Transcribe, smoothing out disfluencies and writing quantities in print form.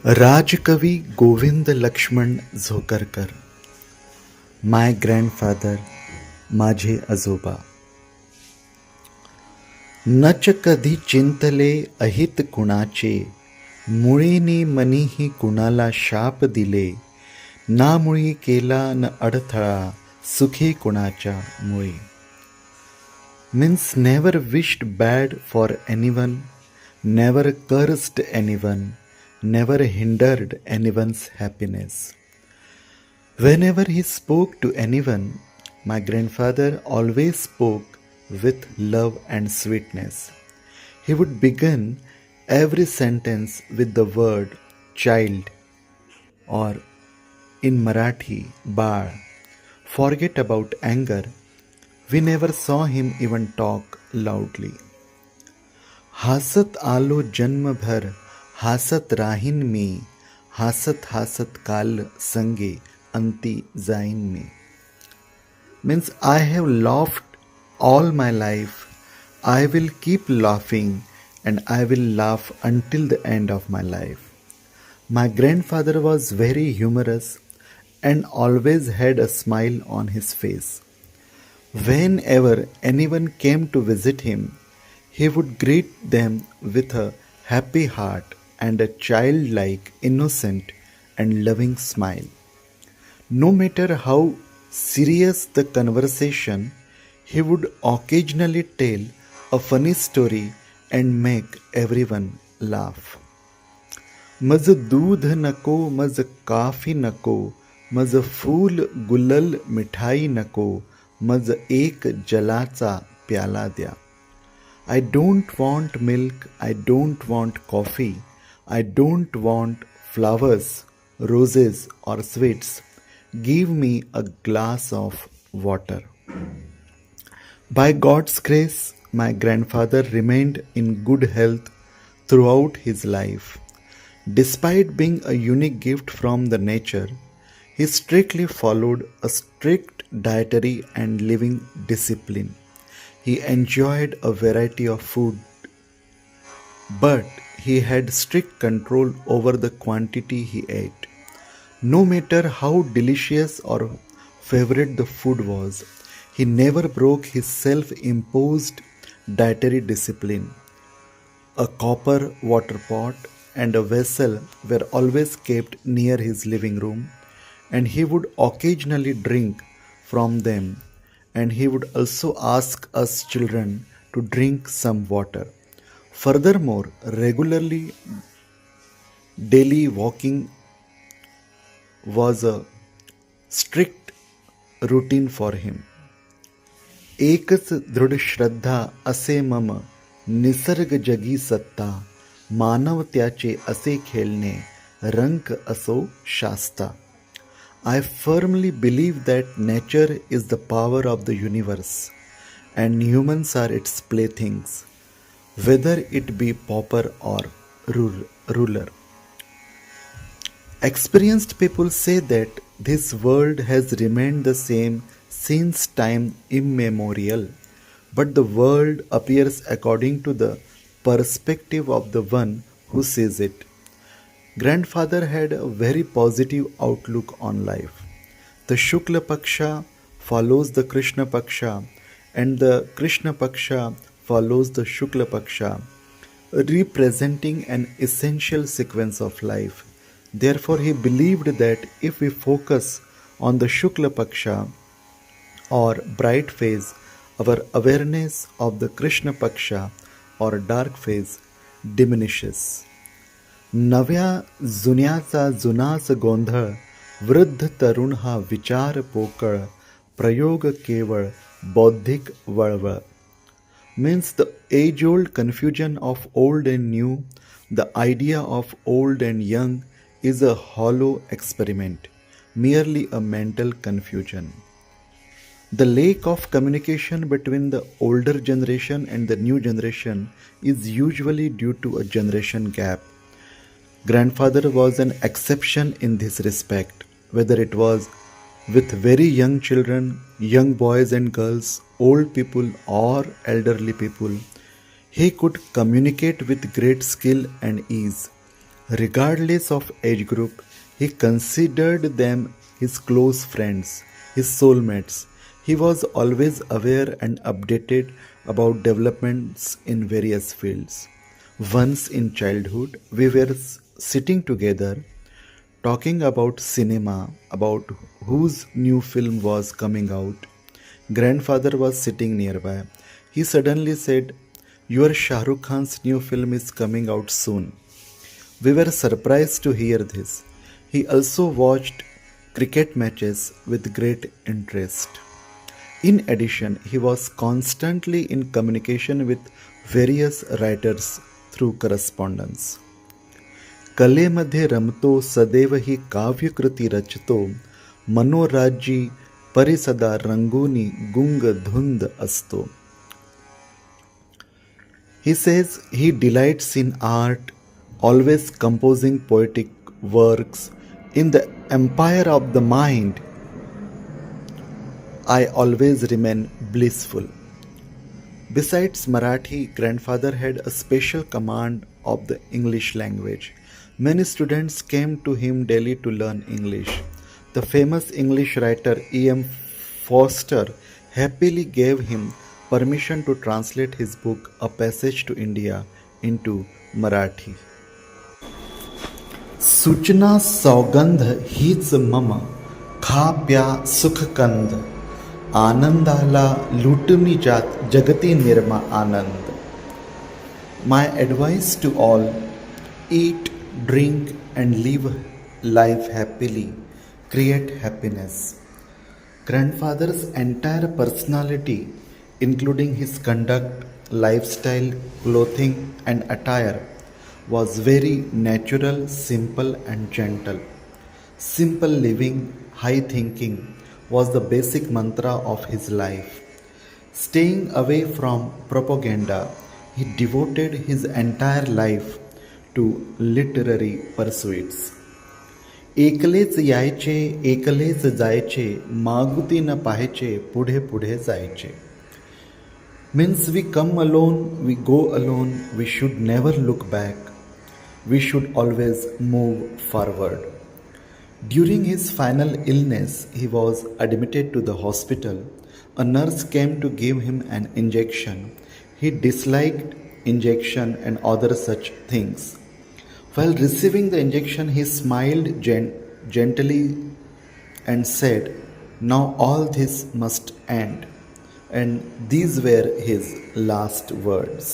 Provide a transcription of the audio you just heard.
राजकवी Govind Laxman zokarkar. My grandfather, माझे आजोबा. नच कधी चिंतले अहित कुणाचे, मुळीनी मनीही कुणाला शाप दिले, ना मुळी केला न अडथळा, सुखी कुणाच्या मुळी. Means never wished bad for anyone, never cursed anyone, never hindered anyone's happiness. Whenever he spoke to anyone, my grandfather always spoke with love and sweetness. He would begin every sentence with the word child, or in Marathi, baal. Forget about anger. We never saw him even talk loudly. हासत आलो जन्मभर, हासत राहीन मी, हासत हासत काल संगे अंती जाईन मी. Means I have laughed all my life, I will keep laughing, and I will laugh until the end of my life. My grandfather was very humorous and always had a smile on his face. Whenever anyone came to visit him, he would greet them with a happy heart and a childlike, innocent, and loving smile. No matter how serious the conversation, he would occasionally tell a funny story and make everyone laugh. मज दूध नको, मज काफी नको, मज फूल गुलल मिठाई नको, मज एक जलाचा प्याला द्या. I don't want milk, I don't want coffee, I don't want flowers, roses or sweets. Give me a glass of water. By God's grace, my grandfather remained in good health throughout his life. Despite being a unique gift from the nature, he strictly followed a strict dietary and living discipline. He enjoyed a variety of food, but he had strict control over the quantity he ate. No matter how delicious or favorite the food was, he never broke his self-imposed dietary discipline. A copper water pot and a vessel were always kept near his living room, and he would occasionally drink from them, and he would also ask us children to drink some water. Furthermore, regularly daily walking was a strict routine for him. एकच दृढ श्रद्धा असे मम, निसर्ग जगी सत्ता, मानव त्याचे असे खेळणे, रंक असो शास्ता. I firmly believe that nature is the power of the universe and humans are its playthings, whether it be pauper or ruler. Experienced people say that this world has remained the same since time immemorial, but the world appears according to the perspective of the one who sees it. Grandfather had a very positive outlook on life. The Shukla Paksha follows the Krishna Paksha, and the Krishna Paksha follows the Shukla Paksha, representing an essential sequence of life. Therefore, he believed that if we focus on the Shukla Paksha or bright phase, our awareness of the Krishna Paksha or dark phase diminishes. नव्या जुन्याचा जुनाच गोंधळ, वृद्ध तरुण हा विचार पोकळ, प्रयोग केवळ बौद्धिक वळवळ. Means the age-old confusion of old and new, the idea of old and young is a hollow experiment, merely a mental confusion. The lack of communication between the older generation and the new generation is usually due to a generation gap. Grandfather was an exception in this respect, whether it was with very young children, young boys and girls, old people or elderly people. He could communicate with great skill and ease. Regardless of age group, he considered them his close friends, his soulmates. He was always aware and updated about developments in various fields. Once in childhood, we were sitting together talking about cinema, about whose new film was coming out. Grandfather was sitting nearby. He suddenly said, "Your Shah Rukh Khan's new film is coming out soon." We were surprised to hear this. He also watched cricket matches with great interest. In addition, he was constantly in communication with various writers through correspondence. कलेमध्ये रमतो सदैव ही काव्यकृती रचतो मनोराज्यी परिसदा रंगोनी गुंग धुंद असतो. He says he delights in art, always composing poetic works. In the empire of the mind, I always remain blissful. Besides Marathi, grandfather had a special command of the English language. Many students came to him daily to learn English. The famous English writer E.M. Forster happily gave him permission to translate his book A Passage to India into Marathi. सूचना सौगंध हीच मम खा प्या सुखकंद आनंदाला लुटमी जात जगती निर्मा आनंद. My advice to all: eat, drink and live life happily. Create happiness. Grandfather's entire personality, including his conduct, lifestyle, clothing and attire, was very natural, simple and gentle. Simple living, high thinking was the basic mantra of his life. Staying away from propaganda, he devoted his entire life to literary pursuits. एकलेच यायचे एकलेच जायचे मागुती न पाहायचे पुढे पुढे जायचे. Means we come alone, we go alone, we should never look back. We should always move forward. During his final illness, he was admitted to the hospital. A nurse came to give him an injection. He disliked injection and other such things. While receiving the injection, he smiled gently and said, "Now all this must end." And these were his last words.